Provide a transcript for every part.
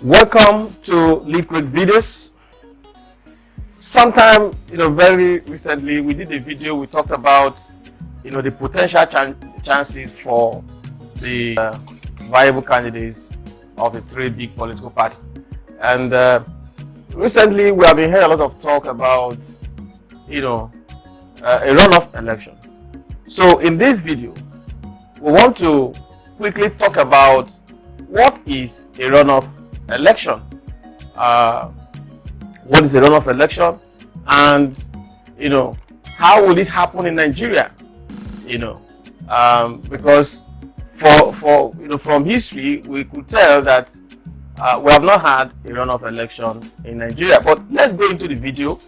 Welcome to Lead Quick Videos. Sometime, very recently, we did a video. We talked about, the potential chances for the viable candidates of the three big political parties. And recently, we have been hearing a lot of talk about, a runoff election. So in this video, we want to quickly talk about what is a runoff election. What is a runoff election, and how will it happen in Nigeria? Because from history we could tell that we have not had a runoff election in Nigeria. But let's go into the video.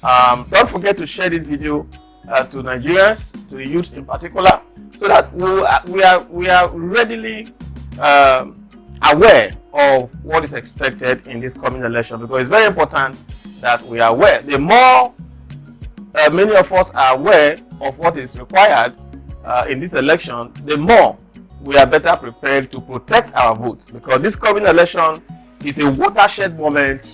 Don't forget to share this video to Nigerians, to the youth in particular, so that we are readily aware of what is expected in this coming election, because it's very important that we are aware. The more many of us are aware of what is required in this election, the more we are better prepared to protect our votes, because this coming election is a watershed moment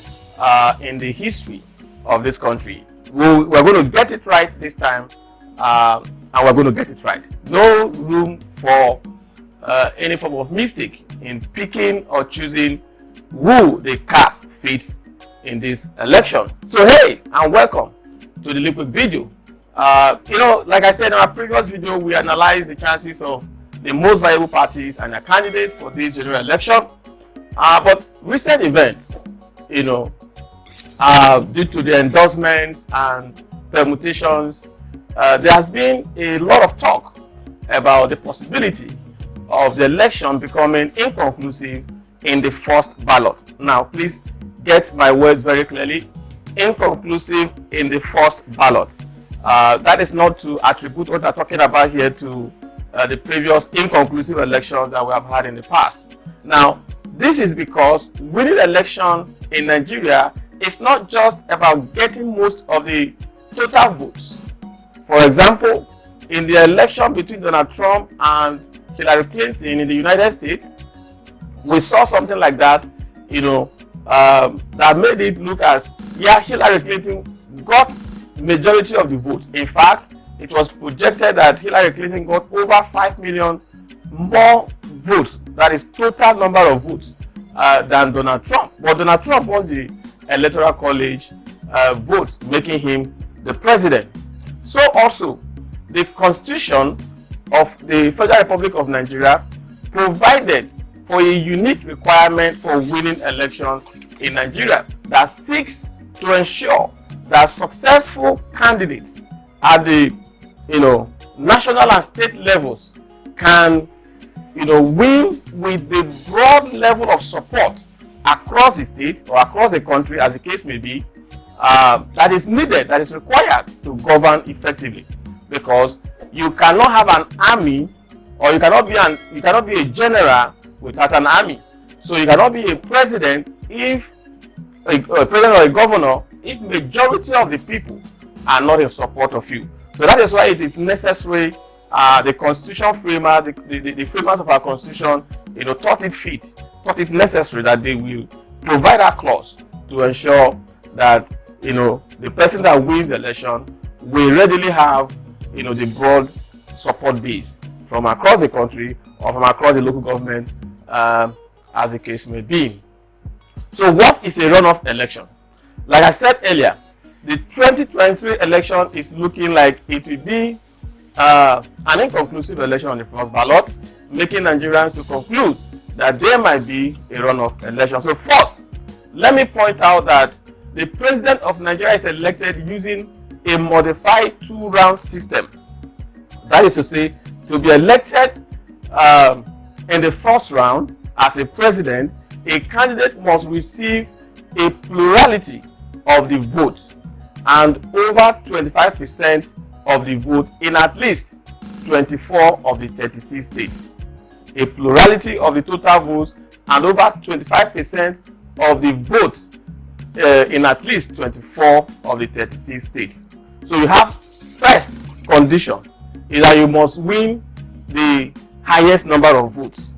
in the history of this country. We're going to get it right this time, and we're going to get it right. No room for any form of mistake in picking or choosing who the cap fits in this election. So hey, and welcome to the Lead Quick video. Like I said in our previous video, we analyzed the chances of the most viable parties and their candidates for this general election. But recent events, due to the endorsements and permutations, there has been a lot of talk about the possibility of the election becoming inconclusive in the first ballot. Now, please get my words very clearly. Inconclusive in the first ballot. That is not to attribute what I'm talking about here to the previous inconclusive elections that we have had in the past. Now, this is because winning the election in Nigeria is not just about getting most of the total votes. For example, in the election between Donald Trump and Hillary Clinton in the United States, we saw something like that, that made it look as, Hillary Clinton got majority of the votes. In fact, it was projected that Hillary Clinton got over 5 million more votes, that is total number of votes, than Donald Trump. But Donald Trump won the Electoral College votes, making him the president. So also, the Constitution of the Federal Republic of Nigeria provided for a unique requirement for winning election in Nigeria that seeks to ensure that successful candidates at the national and state levels can win with the broad level of support across the state or across the country, as the case may be, that is needed, that is required to govern effectively. Because you cannot have an army, or you cannot be a general without an army. So you cannot be a president if a president or a governor if majority of the people are not in support of you. So that is why it is necessary. The constitution framer, the framers of our constitution, thought it necessary that they will provide a clause to ensure that the person that wins the election will readily have the broad support base from across the country or from across the local government, as the case may be. So what is a runoff election? Like I said earlier, the 2023 election is looking like it will be an inconclusive election on the first ballot, making Nigerians to conclude that there might be a runoff election. So first, let me point out that the president of Nigeria is elected using a modified two-round system. That is to say, to be elected in the first round as a president, a candidate must receive a plurality of the vote and over 25% of the vote in at least 24 of the 36 states. A plurality of the total votes and over 25% of the vote in at least 24 of the 36 states. So you have first condition is that you must win the highest number of votes.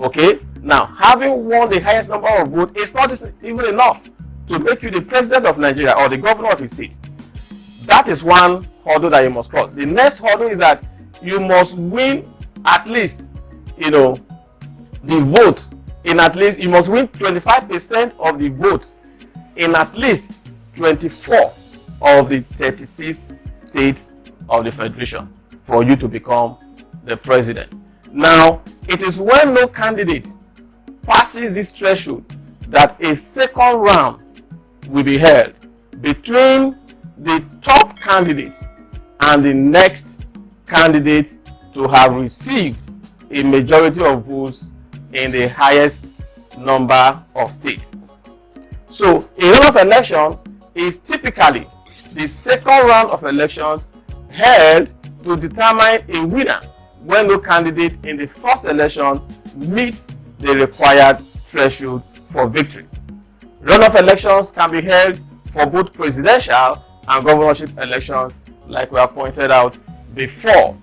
Okay, Now, having won the highest number of votes is not even enough to make you the president of Nigeria or the governor of a state. That is one hurdle that you must cross. The next hurdle is that you must win at least, the vote in at least, you must win 25% of the vote in at least 24 of the 36 states of the federation for you to become the president. Now, it is when no candidate passes this threshold that a second round will be held between the top candidate and the next candidate to have received a majority of votes in the highest number of states. So, a runoff election is typically the second round of elections held to determine a winner when no candidate in the first election meets the required threshold for victory. Runoff elections can be held for both presidential and governorship elections, like we have pointed out before.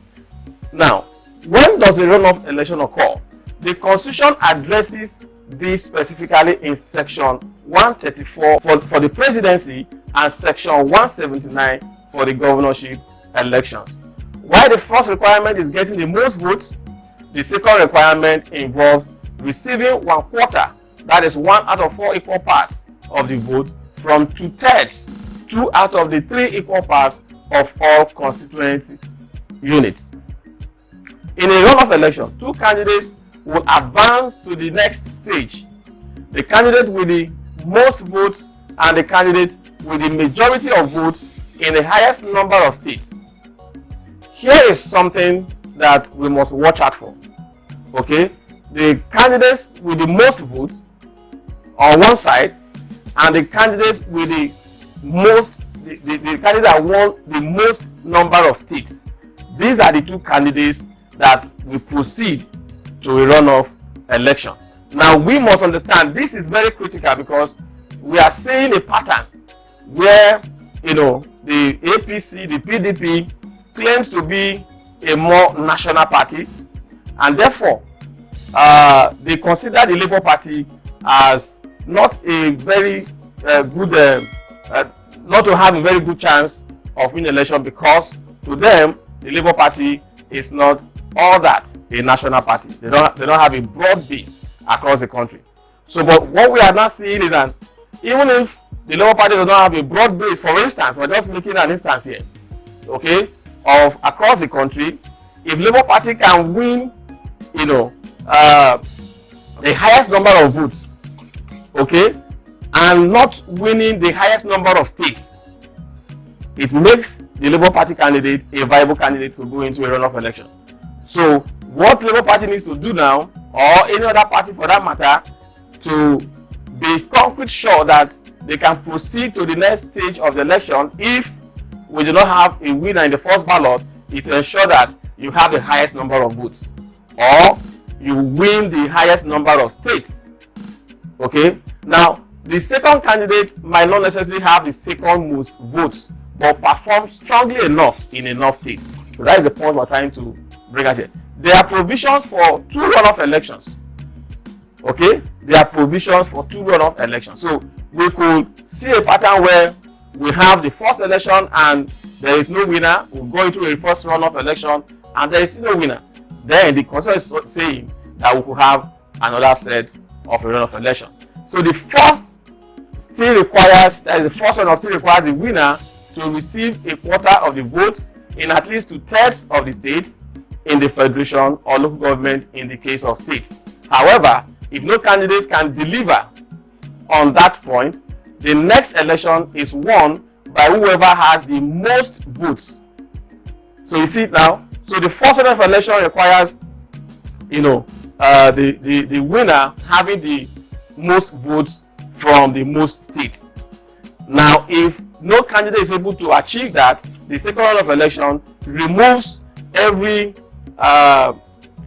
Now, when does a runoff election occur? The Constitution addresses this specifically in Section 134 for the presidency and Section 179 for the governorship elections. While the first requirement is getting the most votes, the second requirement involves receiving 1/4, that is 1 out of 4 equal parts of the vote, from 2/3, 2 out of the 3 equal parts of all constituency units. In a runoff election, 2 candidates will advance to the next stage. The candidate with the most votes and the candidate with the majority of votes in the highest number of states. Here is something that we must watch out for. Okay, the candidates with the most votes on one side and the candidates with the candidate that won the most number of states. These are the 2 candidates that will proceed to a runoff election. Now, we must understand this is very critical because we are seeing a pattern where the APC, the PDP claims to be a more national party, and therefore they consider the Labour Party as not a very good, not to have a very good chance of winning election, because to them the Labour Party is not all that a national party. They don't have a broad base across the country. So, but what we are now seeing is that even if the Labour Party does not have a broad base, for instance, we're just making an instance here, okay, of across the country, if Labour Party can win, the highest number of votes, okay, and not winning the highest number of states, it makes the Labour Party candidate a viable candidate to go into a runoff election. So what Labour Party needs to do now, or any other party for that matter, to be concrete sure that they can proceed to the next stage of the election if we do not have a winner in the first ballot, is to ensure that you have the highest number of votes or you win the highest number of states. Okay, now the second candidate might not necessarily have the second most votes, but perform strongly enough in enough states. So that is the point we're trying to bring out here. There are provisions for 2 runoff elections. Okay, there are provisions for 2 runoff elections. So we could see a pattern where we have the first election and there is no winner. We'll go into a first runoff election and there is no winner. Then the constitution is saying that we could have another set of a runoff election. So the first still requires, that is the first runoff still requires the winner to receive 1/4 of the votes in at least 2/3 of the states in the federation or local government in the case of states. However, if no candidates can deliver on that point, the next election is won by whoever has the most votes. So you see it now. So the first round of election requires, the winner having the most votes from the most states. Now, if no candidate is able to achieve that, the second round of election removes every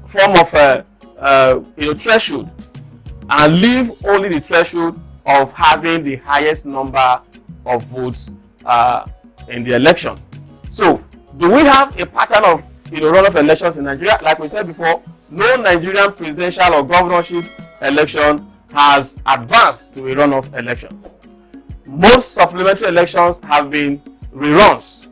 form of threshold and leave only the threshold of having the highest number of votes in the election. So, do we have a pattern of runoff elections in Nigeria? Like we said before, no Nigerian presidential or governorship election has advanced to a runoff election. Most supplementary elections have been reruns,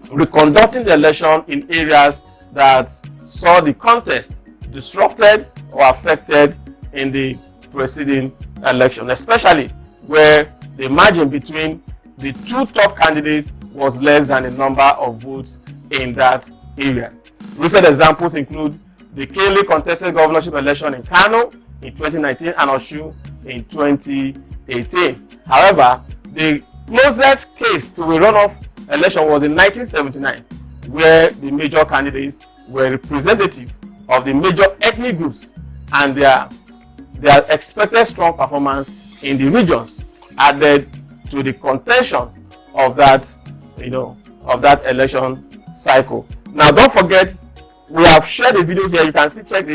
reconducting the election in areas that saw the contest disrupted or affected in the preceding election, especially where the margin between the two top candidates was less than the number of votes in that area. Recent examples include the keenly contested governorship election in Kano in 2019 and Osun in 2018. However, the closest case to a runoff election was in 1979, where the major candidates were representative of the major ethnic groups, and their expected strong performance in the regions added to the contention of that election cycle. Now, don't forget, we have shared a video here. You can see, check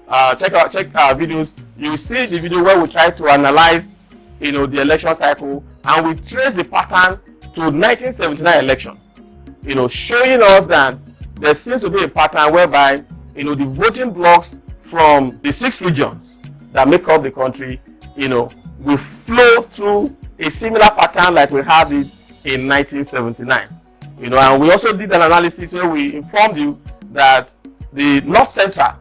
our videos. You see the video where we try to analyze the election cycle, and we trace the pattern to 1979 election, showing us that there seems to be a pattern whereby the voting blocks from the 6 regions that make up the country will flow through a similar pattern like we had it in 1979. And we also did an analysis where we informed you that the North Central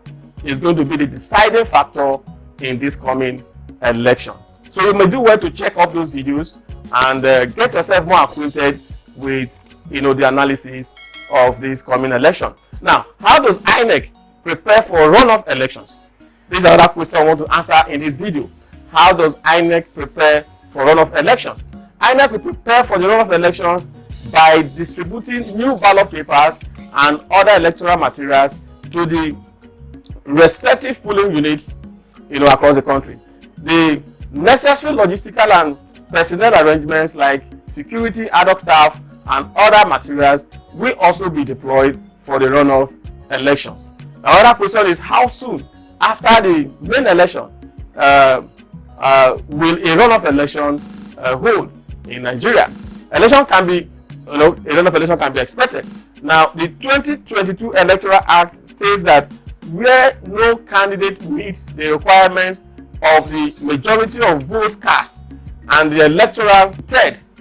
is going to be the deciding factor in this coming election. So you may do well to check out those videos and get yourself more acquainted with the analysis of this coming election. Now, how does INEC prepare for runoff elections? This is another question I want to answer in this video. How does INEC prepare for runoff elections? INEC will prepare for the runoff elections by distributing new ballot papers and other electoral materials to the respective polling units across the country. The necessary logistical and personnel arrangements like security, ad hoc staff, and other materials will also be deployed for the runoff elections. Another question is, how soon after the main election will a runoff election hold in Nigeria? A runoff election can be expected. Now, the 2022 Electoral Act states that where no candidate meets the requirements of the majority of votes cast and the electoral text,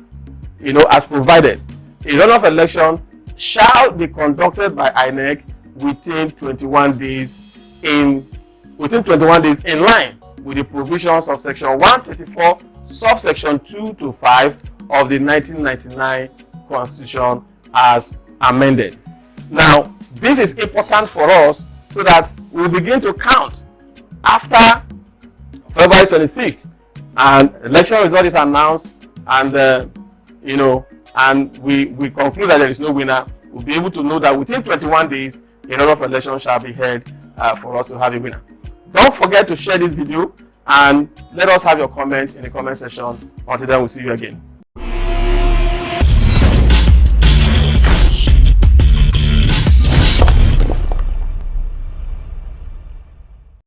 as provided, a runoff election shall be conducted by INEC within 21 days in line with the provisions of Section 134, subsection 2 to 5 of the 1999 Constitution as amended. Now, this is important for us so that we'll begin to count after February 25th and election result is announced, and and we conclude that there is no winner. We'll be able to know that within 21 days a runoff election shall be held for us to have a winner. Don't forget to share this video and let us have your comment in the comment section. Until then, we'll see you again.